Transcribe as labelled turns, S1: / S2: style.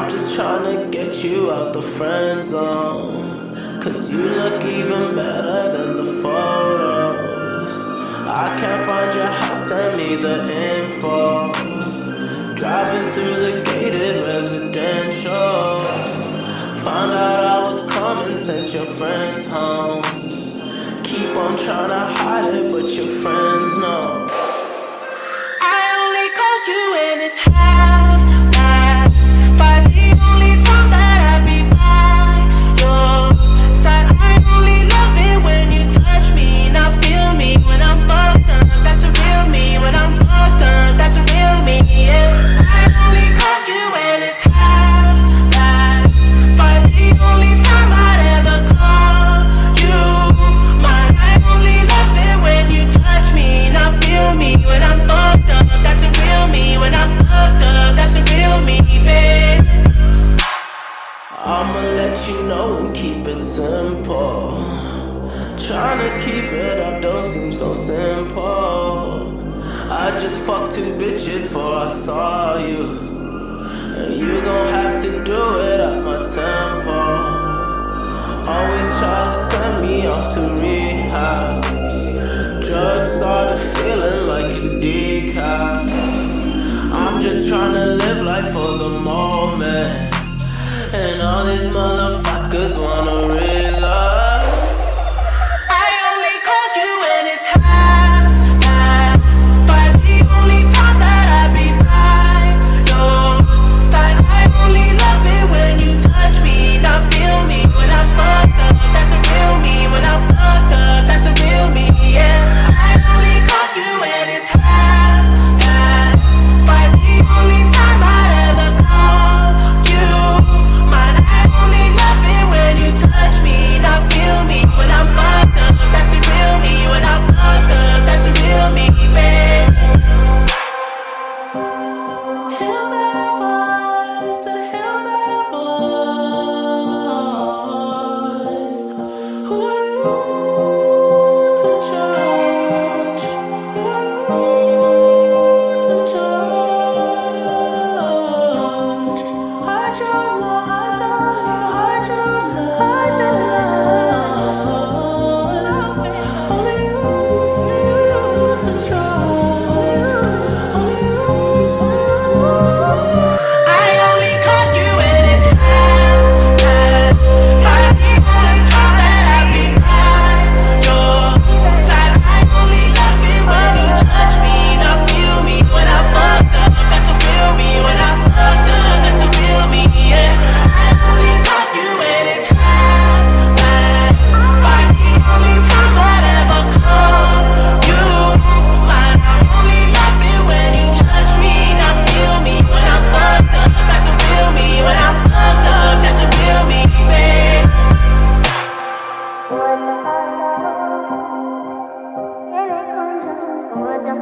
S1: just tryna get you out the friend zone, 'cause you look even better than the photos. I can't find your house, send me the info. Driving through the gated residential, found out I was coming, sent your friends home. Keep on tryna hide it, but your friends know. I only call you when it's half-past, but the only time that I be by your side. I only love it when you touch me, not feel me when I'm fucked up. That's a real me when I'm fucked up. That's a real me, yeah. I only call you when it's half-past, but the only time I'd ever call you mine. I only love it when you touch me, not feel me when I'm fucked up. That's a real me when I'm fucked up. That's a real me, babe. I'ma let you know and keep it simple. Tryna keep it up don't seem so simple. I just fucked 2 bitches before I saw you, and you gon' have to do it at my tempo. Always try to send me off to rehab. Drugs started feeling like it's decaf. I'm just tryna live life for the moment, and all these motherfuckers wanna realize. I only call you when it's half-past, but the only time that I be by your side. I only love it when you touch me, not feel me when I'm fucked up. That's a real me when I'm fucked up. That's a real me, yeah. I only call you when it's half-past, but the only time I'd ever call you mine. I only love it when you touch me, not feel me when I'm fucked up. That's a real me when I'm fucked up. That's a real me, babe. Hills have eyes, the hills have eyes. Who are you to judge? Who are you to judge? Hide your lies, hide your lies. Only you to trust. Only you. I only call you when it's half-past, but the only time that I be by your side. I only love it when you touch me, not feel me when I'm fucked up. That's a real me when I'm fucked up. That's a real me, yeah. I only call you when it's half-past, but the only time I'd ever call you mine. I only love it when you touch me, not feel me when I'm fucked up. That's a real me when I'm fucked up. That's a real me, babe.
S2: What the